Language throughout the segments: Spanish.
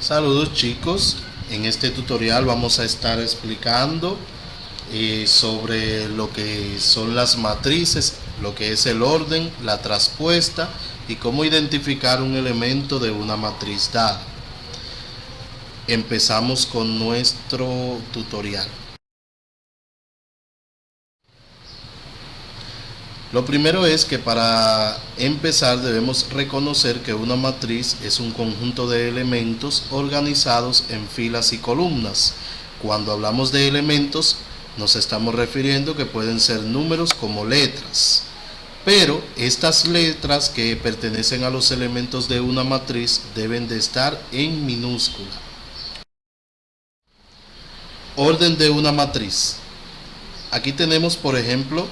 Saludos chicos, en este tutorial vamos a estar explicando sobre lo que son las matrices, lo que es el orden, la traspuesta y cómo identificar un elemento de una matriz dada. Empezamos con nuestro tutorial. Lo primero es que para empezar debemos reconocer que una matriz es un conjunto de elementos organizados en filas y columnas. Cuando hablamos de elementos nos estamos refiriendo que pueden ser números como letras, pero estas letras que pertenecen a los elementos de una matriz deben de estar en minúscula. Orden de una matriz. Aquí tenemos, por ejemplo,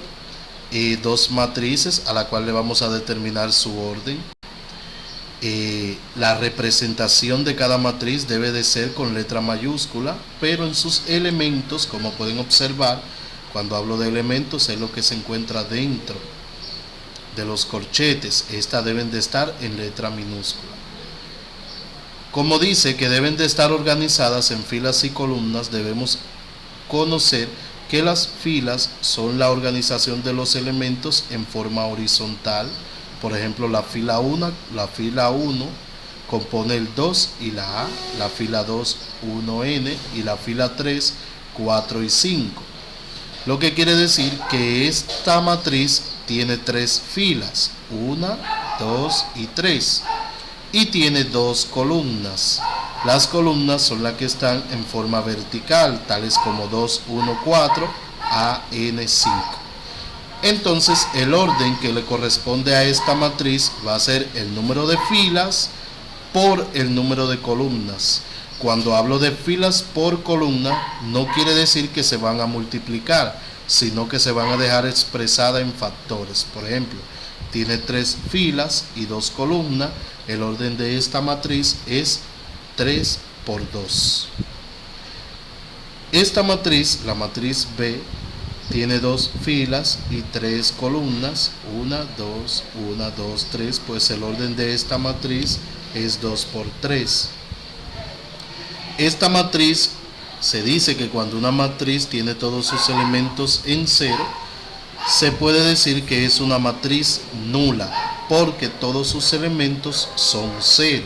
dos matrices a la cual le vamos a determinar su orden. La representación de cada matriz debe de ser con letra mayúscula, pero en sus elementos, como pueden observar, cuando hablo de elementos es lo que se encuentra dentro de los corchetes. Estas deben de estar en letra minúscula. Como dice que deben de estar organizadas en filas y columnas, debemos conocer que las filas son la organización de los elementos en forma horizontal. Por ejemplo, la fila 1 compone el 2 y la A, la fila 2 1N y la fila 3 4 y 5. Lo que quiere decir que esta matriz tiene tres filas, 1, 2 y 3, y tiene dos columnas. Las columnas son las que están en forma vertical, tales como 2, 1, 4, A, N, 5. Entonces, el orden que le corresponde a esta matriz va a ser el número de filas por el número de columnas. Cuando hablo de filas por columna, no quiere decir que se van a multiplicar, sino que se van a dejar expresadas en factores. Por ejemplo, tiene tres filas y dos columnas. El orden de esta matriz es 3 por 2. Esta matriz, la matriz B, tiene dos filas y tres columnas, 1, 2, 1, 2, 3, pues el orden de esta matriz es 2 por 3. Esta matriz, se dice que cuando una matriz tiene todos sus elementos en cero, se puede decir que es una matriz nula, porque todos sus elementos son cero.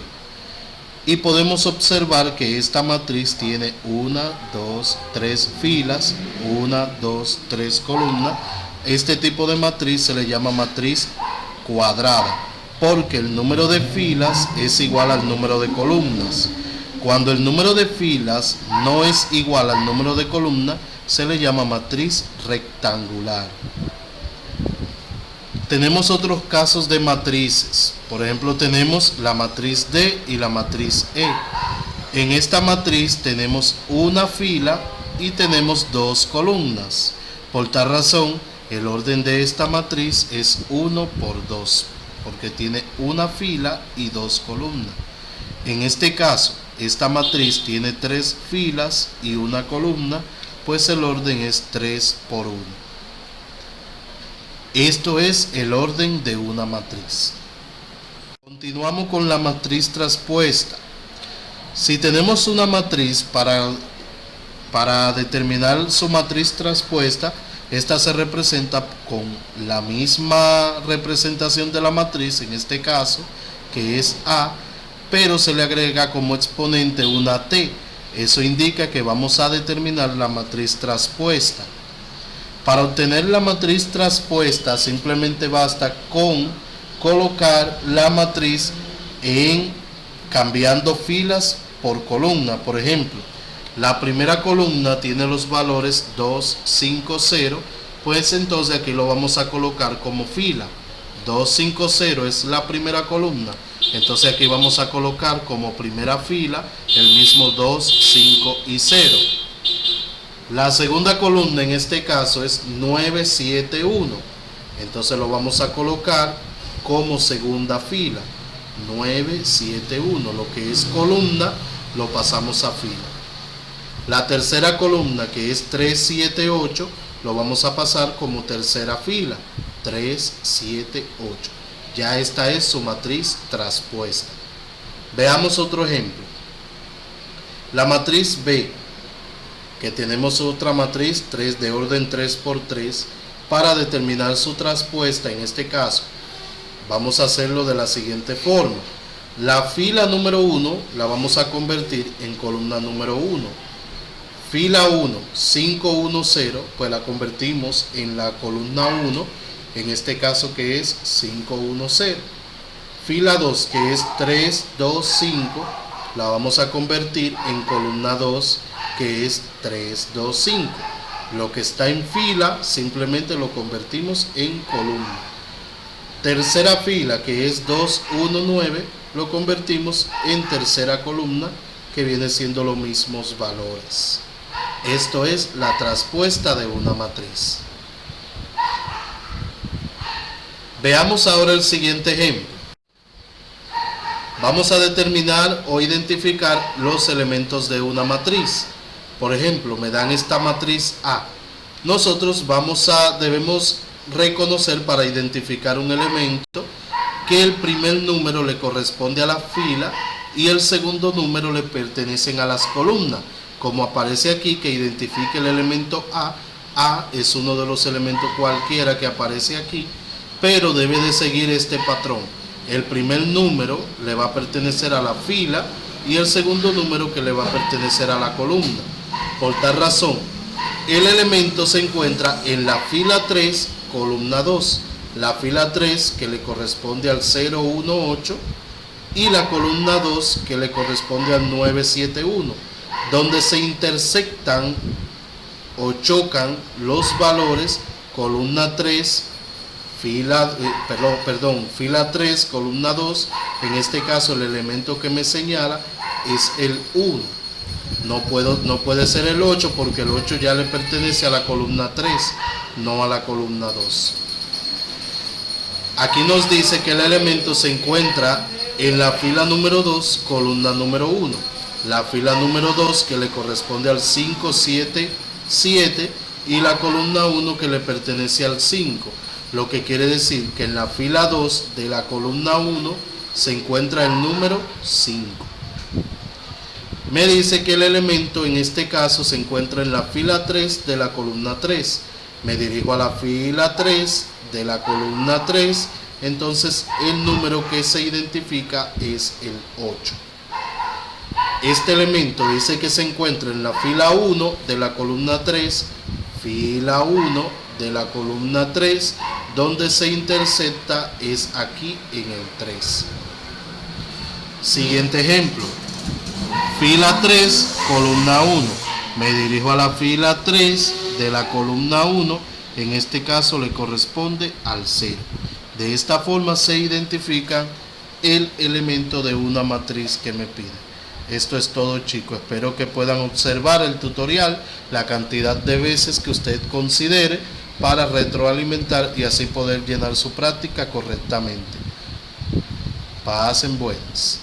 Y podemos observar que esta matriz tiene 1, 2, 3 filas, 1, 2, 3 columnas. Este tipo de matriz se le llama matriz cuadrada, porque el número de filas es igual al número de columnas. Cuando el número de filas no es igual al número de columnas, se le llama matriz rectangular. Tenemos otros casos de matrices. Por ejemplo, tenemos la matriz D y la matriz E. En esta matriz tenemos una fila y tenemos dos columnas. Por tal razón, el orden de esta matriz es 1 por 2, porque tiene una fila y dos columnas. En este caso, esta matriz tiene tres filas y una columna, pues el orden es 3 por 1. Esto es el orden de una matriz. Continuamos con la matriz traspuesta. Si tenemos una matriz, para determinar su matriz traspuesta, esta se representa con la misma representación de la matriz, en este caso, que es A, pero se le agrega como exponente una T. Eso indica que vamos a determinar la matriz traspuesta. Para obtener la matriz traspuesta simplemente basta con colocar la matriz cambiando filas por columna. Por ejemplo, la primera columna tiene los valores 2, 5, 0, pues entonces aquí lo vamos a colocar como fila. 2, 5, 0 es la primera columna, entonces aquí vamos a colocar como primera fila el mismo 2, 5 y 0. La segunda columna en este caso es 9, 7, 1. Entonces lo vamos a colocar como segunda fila. 9, 7, 1. Lo que es columna lo pasamos a fila. La tercera columna, que es 3, 7, 8, lo vamos a pasar como tercera fila. 3, 7, 8. Ya esta es su matriz traspuesta. Veamos otro ejemplo. La matriz B, que tenemos otra matriz 3 de orden 3 por 3, para determinar su traspuesta, en este caso, vamos a hacerlo de la siguiente forma. La fila número 1 la vamos a convertir en columna número 1. Fila 1, 5, 1, 0, pues la convertimos en la columna 1, en este caso que es 5, 1, 0. Fila 2, que es 3, 2, 5, la vamos a convertir en columna 2, que es 3, 2, 5. Lo que está en fila simplemente lo convertimos en columna. Tercera fila, que es 2, 1, 9, lo convertimos en tercera columna, que viene siendo los mismos valores. Esto es la traspuesta de una matriz. Veamos ahora el siguiente ejemplo. Vamos a determinar o identificar los elementos de una matriz. Por ejemplo, me dan esta matriz A. Nosotros debemos reconocer, para identificar un elemento, que el primer número le corresponde a la fila y el segundo número le pertenecen a las columnas. Como aparece aquí, que identifique el elemento A. A es uno de los elementos cualquiera que aparece aquí, pero debe de seguir este patrón. El primer número le va a pertenecer a la fila y el segundo número que le va a pertenecer a la columna. Por tal razón, el elemento se encuentra en la fila 3, columna 2, la fila 3 que le corresponde al 0, 1, 8 y la columna 2 que le corresponde al 9, 7, 1, donde se intersectan o chocan los valores columna 3, fila 3, columna 2. En este caso el elemento que me señala es el 1. No puede ser el 8, porque el 8 ya le pertenece a la columna 3, no a la columna 2. Aquí nos dice que el elemento se encuentra en la fila número 2, columna número 1. La fila número 2 que le corresponde al 5, 7, 7 y la columna 1 que le pertenece al 5. Lo que quiere decir que en la fila 2 de la columna 1 se encuentra el número 5. Me dice que el elemento en este caso se encuentra en la fila 3 de la columna 3. Me dirijo a la fila 3 de la columna 3, entonces el número que se identifica es el 8. Este elemento dice que se encuentra en la fila 1 de la columna 3, fila 1 de la columna 3, donde se intersecta es aquí en el 3. Siguiente ejemplo. Fila 3, columna 1. Me dirijo a la fila 3 de la columna 1. En este caso le corresponde al 0. De esta forma se identifica el elemento de una matriz que me pide. Esto es todo, chicos. Espero que puedan observar el tutorial la cantidad de veces que usted considere para retroalimentar y así poder llenar su práctica correctamente. Pasen buenas.